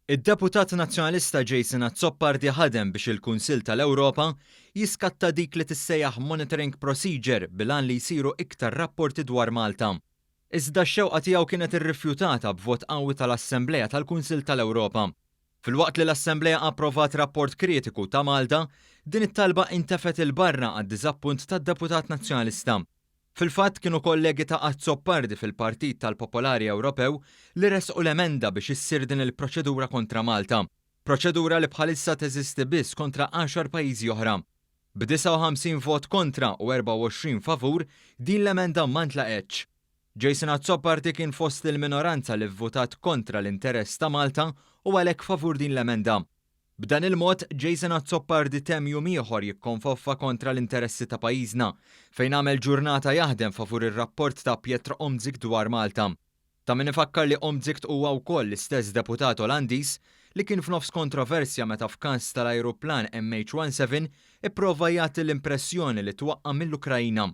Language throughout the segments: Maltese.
Id-Deputat Nazzjonalista Jason Azzopardi ħadem biex il-Kunsill tal-Ewropa jiskatta dik li tissejjaħ Monitoring Procedure bilan li jsiru iktar rapporti dwar Malta. Iżda x-xewqa tiegħu kienet irrifjutata b'vot qawwi tal-Assembleja tal-Kunsill tal-Ewropa. Filwaqt li l-Assembleja approvat rapport kritiku ta' Malta, din it-talba intefet il-barra għad-diżappunt tad-Deputat Nazzjonalista. Fil-fatt kienu kollegi ta' Azzopardi fil-Partit tal-Popolari Ewropew li resqu l-emenda biex issir din il-proċedura kontra Malta. Proċedura li bħalissa teżisti biss kontra 10 pajjiżi oħra. B'59 vot kontra u 24 favur din l-emenda ma ntlaqetx. Jason Azzopardi kien fost il-minoranza li vvotat kontra l-interess ta' Malta u għalhekk favur din l-emenda. B'dan il-mod, Jason Azzopardi temm jum ieħor jikkonfoffa kontra l-interessi ta' pajjiżna, fejn għamel ġurnata jaħdem favur ir-rapport ta' Pietro Omtzigt dwar Malta. Ta' min ifakkar li Omtzigt huwa wkoll l-istess deputat Olandiż li kien f'nofs kontroversja meta f'każ tal-ajruplan MH17 ipprova jagħti l-impressjoni li twaqqa mill-Ukrajna.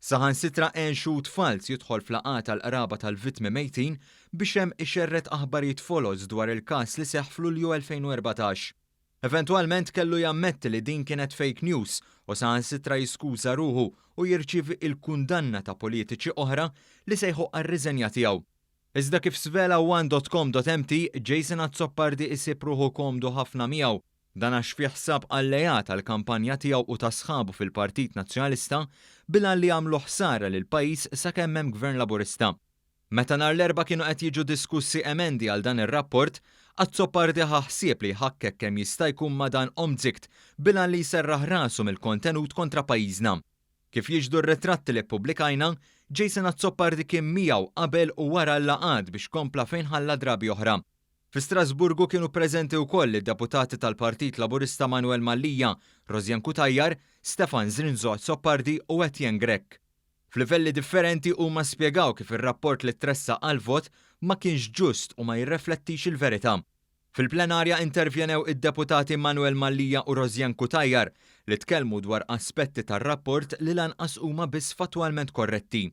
Saħansitra xhud fals jidħol fl-laqgħa tal-qraba tal-vittmi mejtin biex hemm ixerret aħbarijiet folos dwar il-każ li seħħ f'Lulju 2014. Eventwalment kellu jammetti li din kienet fake news u saħansitra jiskuża ruħu u jirċievi il-kundanna ta' politiċi oħra li sejħu għar-riżenja tiegħu. Iżda kif svela1.com.mt Jason Azzopardi isib ruħu komdu ħafna miegħu dan għax fih ħsab allejat għall-kampanja tiegħu u ta' sħabu fil-Partit Nazzjonalista bilha li għamlu ħsara lil pajjiż sakemm hemm Gvern Laburista. Meta nhar l-erba' kienu qed jiġu diskussi emendi għal dan ir-rapport, Azzopardi ħsieb li jħakkek kemm jista' jkun ma' dan Omtzigt bilha li jserraħ rasu mill-kontenut kontra pajjiżna. Kif jiġdu r-ritratti li ppubblikajna, Jason Azzopardi kien miegħu qabel u wara l-laqgħat biex kompla fejn ħalla drabi oħra. Fi Strasburgu kienu preżenti wkoll id-deputati tal-Partit Laburista Manuel Mallija, Rozjan Kutajjar, Stefan Zrinzo Azzopardi u Etienne Grek. F'livelli differenti huma spjegaw kif ir-rapport li tressa għal-vot ma kienx ġust u ma jirreflettix il-verità. Fil-plenarja intervjenew id-deputati Manuel Mallija u Rozjan Kutajjar li tkellmu dwar aspetti tar-rapport li lanqas huma biss fatwalment korretti.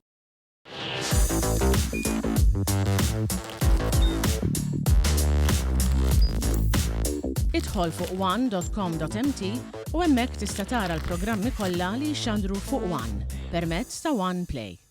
Idħol fuq one.com.mt u hemmhekk tista' tara l-programmi kollha li jxandru fuq One permezz ta' One Play.